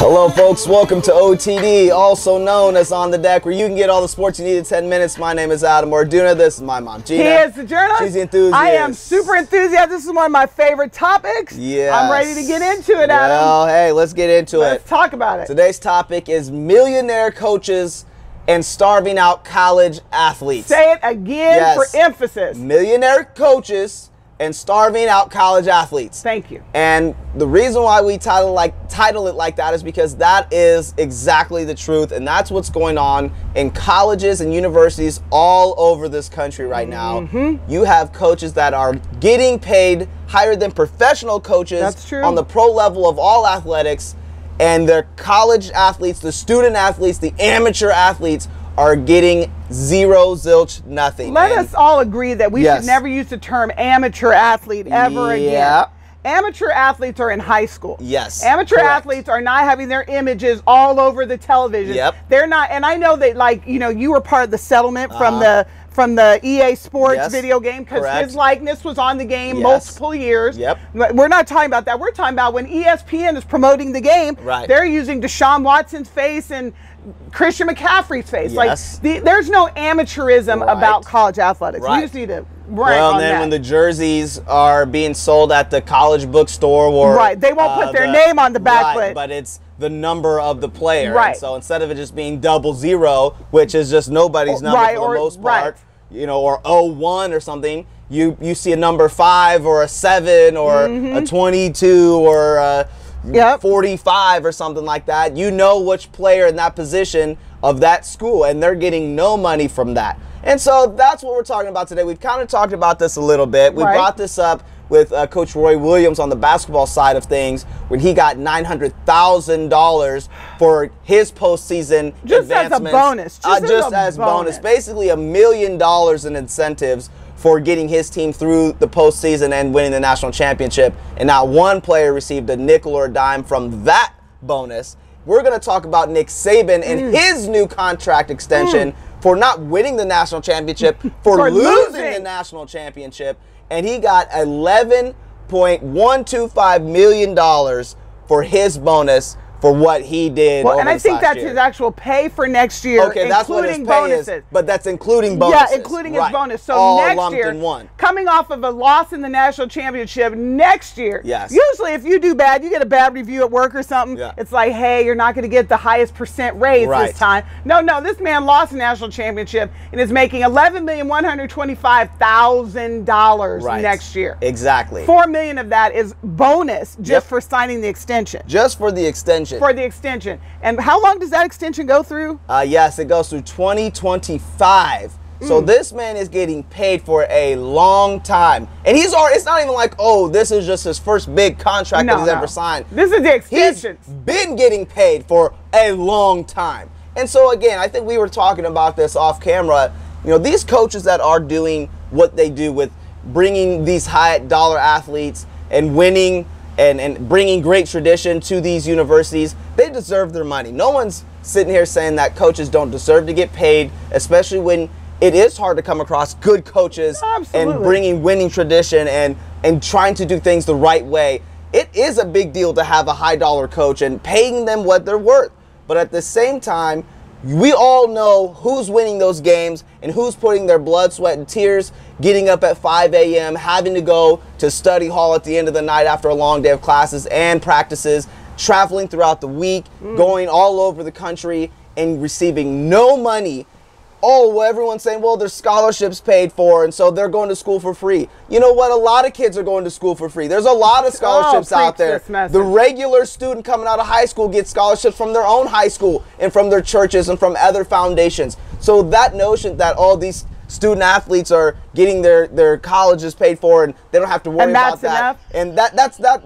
Hello folks, welcome to OTD, also known as On the Deck, where you can get all the sports you need in 10 minutes. My name is Adam Orduna, this is my mom Gina. He is the journalist. She's the enthusiast. I am super enthusiastic. This is one of my favorite topics. Yes. I'm ready to get into it, Adam. Well, hey, let's get into it. Let's talk about it. Today's topic is millionaire coaches and starving out college athletes. Say it again for emphasis. Millionaire coaches and starving out college athletes. Thank you. And the reason why we title it like that is because that is exactly the truth, and that's what's going on in colleges and universities all over this country right now. You have coaches that are getting paid higher than professional coaches. That's true. On the pro level of all athletics, and their college athletes, the student athletes, the amateur athletes are getting zero, zilch, nothing. Let us all agree that we should never use the term amateur athlete ever again. Amateur athletes are in high school. Yes. Amateur athletes are not having their images all over the television. They're not, and I know that, like, you know, you were part of the settlement from the EA Sports video game, because his likeness was on the game multiple years. We're not talking about that. We're talking about when ESPN is promoting the game, they're using Deshaun Watson's face and Christian McCaffrey's face. Like, there's no amateurism about college athletics. We just need to when the jerseys are being sold at the college bookstore, or they won't put their name on the back, but it's the number of the player. And so instead of it just being 00, which is just nobody's number for the most part, you know, or 01 or something, you see a number 5 or a 7 or a 22 or a 45 or something like that. You know which player in that position of that school, and they're getting no money from that. And so that's what we're talking about today. We've kind of talked about this a little bit. We brought this up with Coach Roy Williams on the basketball side of things, when he got $900,000 for his postseason just as a bonus. Just as bonus. Basically $1 million in incentives for getting his team through the postseason and winning the national championship. And not one player received a nickel or a dime from that bonus. We're going to talk about Nick Saban and his new contract extension for not winning the national championship, for losing the national championship. And he got $11.125 million for his bonus for what he did. Well, and I think that's his actual pay for next year, that's what his pay bonuses. Is, but that's including bonuses. Yeah, including his bonus. So all next year, coming off of a loss in the national championship, next year, usually if you do bad, you get a bad review at work or something. It's like, hey, you're not going to get the highest percent raise this time. No, this man lost the national championship and is making $11,125,000 next year. Exactly. $4 million of that is bonus just for signing the extension. Just for the extension. For the extension. And how long does that extension go through? Yes, it goes through 2025. So this man is getting paid for a long time. And he's already, it's not even like, oh, this is just his first big contract that he's ever signed. This is the extension. He's been getting paid for a long time. And so again, I think we were talking about this off camera. You know, these coaches that are doing what they do with bringing these high dollar athletes and winning and bringing great tradition to these universities, they deserve their money. No one's sitting here saying that coaches don't deserve to get paid, especially when it is hard to come across good coaches and bringing winning tradition and trying to do things the right way. It is a big deal to have a high dollar coach and paying them what they're worth. But at the same time, we all know who's winning those games and who's putting their blood, sweat, and tears, getting up at 5 a.m., having to go to study hall at the end of the night after a long day of classes and practices, traveling throughout the week, going all over the country and receiving no money. Oh, well, everyone's saying, well, there's scholarships paid for, and so they're going to school for free. You know what? A lot of kids are going to school for free. There's a lot of scholarships out there. The regular student coming out of high school gets scholarships from their own high school and from their churches and from other foundations. So that notion that all these student athletes are getting their colleges paid for and they don't have to worry about that. And that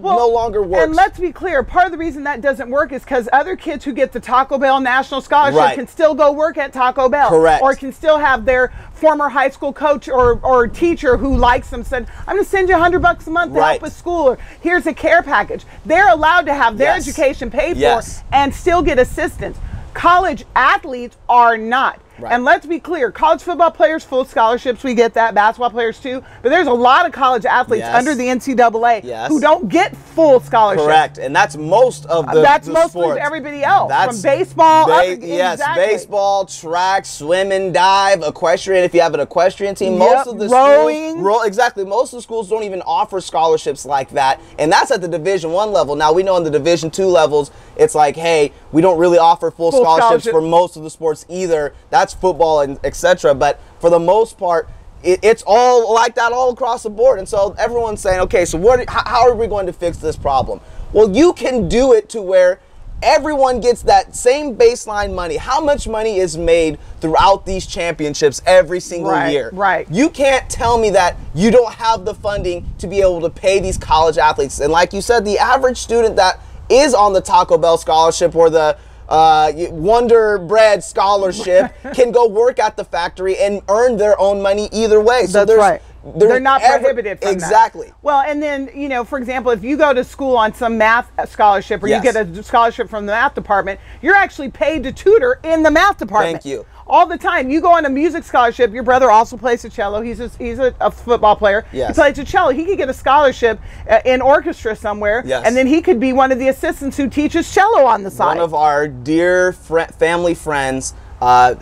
no longer works. And let's be clear, part of the reason that doesn't work is because other kids who get the Taco Bell National Scholarship can still go work at Taco Bell. Or can still have their former high school coach or teacher who likes them said, I'm going to send you $100 a month to help with school, or here's a care package. They're allowed to have their education paid for and still get assistance. College athletes are not. Right. And let's be clear, college football players, full scholarships, we get that. Basketball players too. But there's a lot of college athletes under the NCAA who don't get full scholarships. Correct. And that's most of the That's the most sports. of everybody else. From baseball. Yes, baseball, track, swim and dive, equestrian. If you have an equestrian team, most of the rowing. schools, exactly, most of the schools don't even offer scholarships like that. And that's at the Division I level. Now, we know in the Division II levels, it's like, hey, we don't really offer full scholarships for most of the sports either. That's football and etc. But for the most part, it's all like that all across the board. And so everyone's saying, okay, so how are we going to fix this problem? Well, you can do it to where everyone gets that same baseline money. How much money is made throughout these championships every single year? Right. You can't tell me that you don't have the funding to be able to pay these college athletes. And like you said, the average student that is on the Taco Bell scholarship or the Wonder Bread scholarship can go work at the factory and earn their own money either way. So That's right. They're not prohibited from exactly. that. Well, and then, you know, for example, if you go to school on some math scholarship or you get a scholarship from the math department, you're actually paid to tutor in the math department. Thank you. All the time. You go on a music scholarship. Your brother also plays the cello. He's a football player. Yes. He plays the cello. He could get a scholarship in orchestra somewhere, and then he could be one of the assistants who teaches cello on the side. One of our dear family friends, a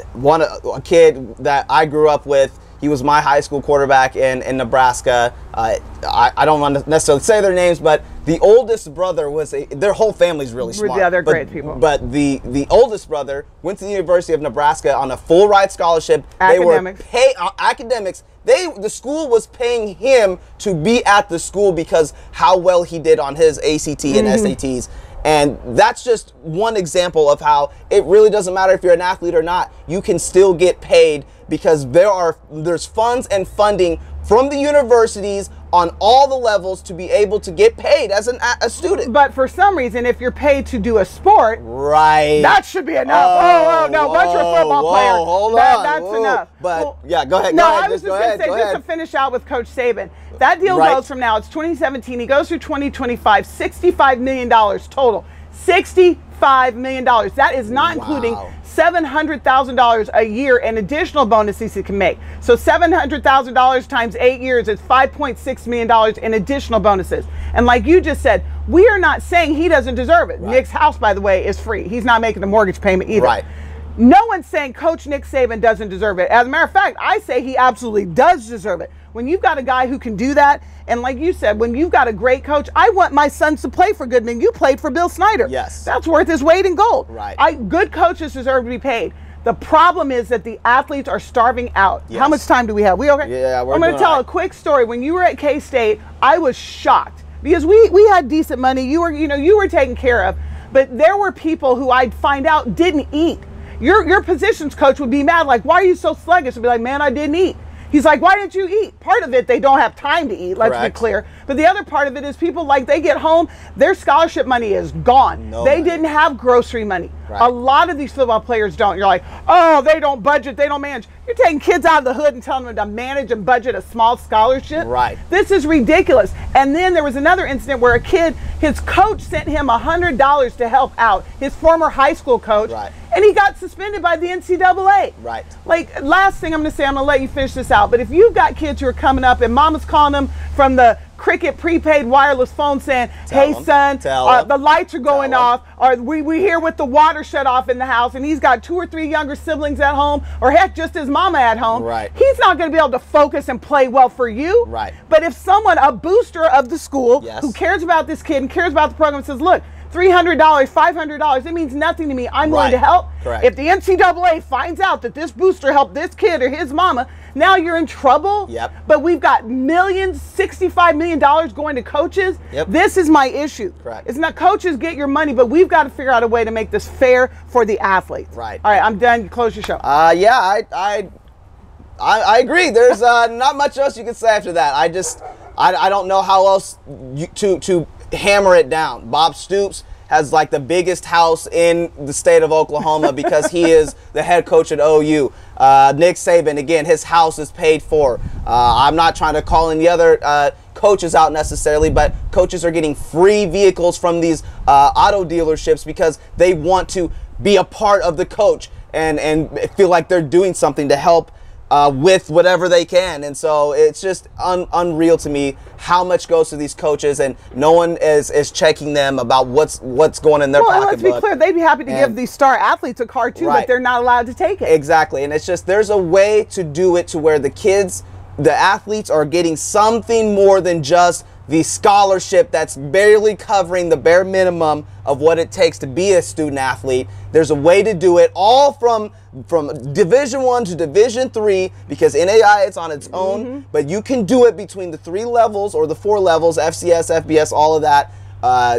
kid that I grew up with, he was my high school quarterback in Nebraska. I don't want to necessarily say their names, but the oldest brother was their whole family's really smart. Yeah, they're great people. But the oldest brother went to the University of Nebraska on a full ride scholarship. Academics. They were academics. The school was paying him to be at the school because how well he did on his ACT and SATs. And that's just one example of how it really doesn't matter if you're an athlete or not. You can still get paid because there's funds and funding from the universities on all the levels to be able to get paid as a student. But for some reason, if you're paid to do a sport, right, that should be enough. No, once you're a football player, hold on, that's enough. But yeah, go ahead. No, I was just going to say, just to finish out with Coach Saban, that deal goes from now, it's 2017, he goes through 2025, $65 million total. $65 million. That is not including $700,000 a year in additional bonuses he can make. So $700,000 times 8 years is $5.6 million in additional bonuses. And like you just said, we are not saying he doesn't deserve it. Nick's house, by the way, is free. He's not making a mortgage payment either. Right. No one's saying Coach Nick Saban doesn't deserve it. As a matter of fact, I say he absolutely does deserve it. When you've got a guy who can do that, and like you said, when you've got a great coach, I want my sons to play for Goodman. You played for Bill Snyder. Yes. That's worth his weight in gold. Right. Good coaches deserve to be paid. The problem is that the athletes are starving out. Yes. How much time do we have? We okay? Yeah, I'm going to tell a quick story. When you were at K-State, I was shocked because we had decent money. You were taken care of, but there were people who I'd find out didn't eat. Your positions coach would be mad, like, why are you so sluggish? I'd be like, man, I didn't eat. He's like, why didn't you eat? Part of it, they don't have time to eat, let's be clear. But the other part of it is people, like, they get home, their scholarship money is gone. They didn't have grocery money. A lot of these football players don't. You're like, oh, they don't budget, they don't manage. You're taking kids out of the hood and telling them to manage and budget a small scholarship. Right. This is ridiculous. And then there was another incident where a kid, his coach sent him $100 to help out, his former high school coach. Right. And he got suspended by the NCAA. Right. Like, last thing I'm going to say, I'm going to let you finish this out. But if you've got kids who are coming up and mama's calling them from the Cricket prepaid wireless phone saying, hey, son, the lights are going off, or we hear with the water shut off in the house, and he's got 2 or 3 younger siblings at home, or heck, just his mama at home. Right. He's not going to be able to focus and play well for you. Right. But if someone, a booster of the school, who cares about this kid and cares about the program, says, look, $300, $500, it means nothing to me. I'm willing to help. Correct. If the NCAA finds out that this booster helped this kid or his mama, now you're in trouble. Yep. But we've got millions, $65 million going to coaches. Yep. This is my issue. Correct. It's not coaches get your money, but we've got to figure out a way to make this fair for the athletes. Right. All right, I'm done. Close your show. Yeah, I agree. There's not much else you can say after that. I don't know how else to hammer it down. Bob Stoops has like the biggest house in the state of Oklahoma because he is the head coach at OU. Nick Saban, again, his house is paid for. I'm not trying to call any other coaches out necessarily, but coaches are getting free vehicles from these auto dealerships because they want to be a part of the coach. and feel like they're doing something to help with whatever they can. And so it's just unreal to me how much goes to these coaches, and no one is checking them about what's going in their pocketbook. Let's be clear, they'd be happy to give these star athletes a car too, but they're not allowed to take it. Exactly. And it's just, there's a way to do it to where the kids, the athletes, are getting something more than just the scholarship that's barely covering the bare minimum of what it takes to be a student athlete. There's a way to do it, all from Division I to Division III, because NAI it's on its own, but you can do it between the 3 levels or the 4 levels, FCS, FBS, all of that,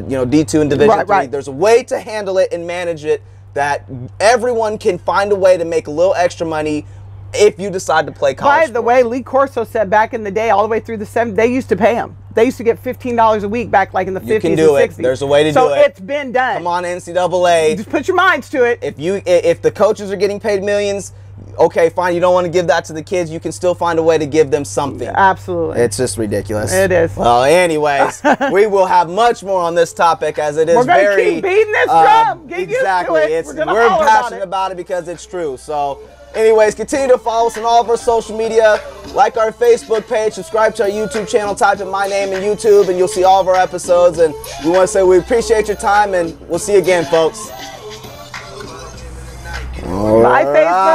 you know, D2 and Division III. There's a way to handle it and manage it that everyone can find a way to make a little extra money if you decide to play college sports. By the way, Lee Corso said back in the day, all the way through the 70s, they used to pay him. They used to get $15 a week back like in the 50s and 60s. You can do it. There's a way to do it. So it's been done. Come on, NCAA. Just put your minds to it. If the coaches are getting paid millions, okay, fine, you don't want to give that to the kids, you can still find a way to give them something. Absolutely. It's just ridiculous. It is. Well, anyways, we will have much more on this topic, as it is We're going to keep beating this drum. Get exactly. Used to it. We're passionate about it because it's true. So, anyways, continue to follow us on all of our social media. Like our Facebook page, subscribe to our YouTube channel, type in my name in YouTube, and you'll see all of our episodes. And we want to say we appreciate your time, and we'll see you again, folks. Bye, Facebook.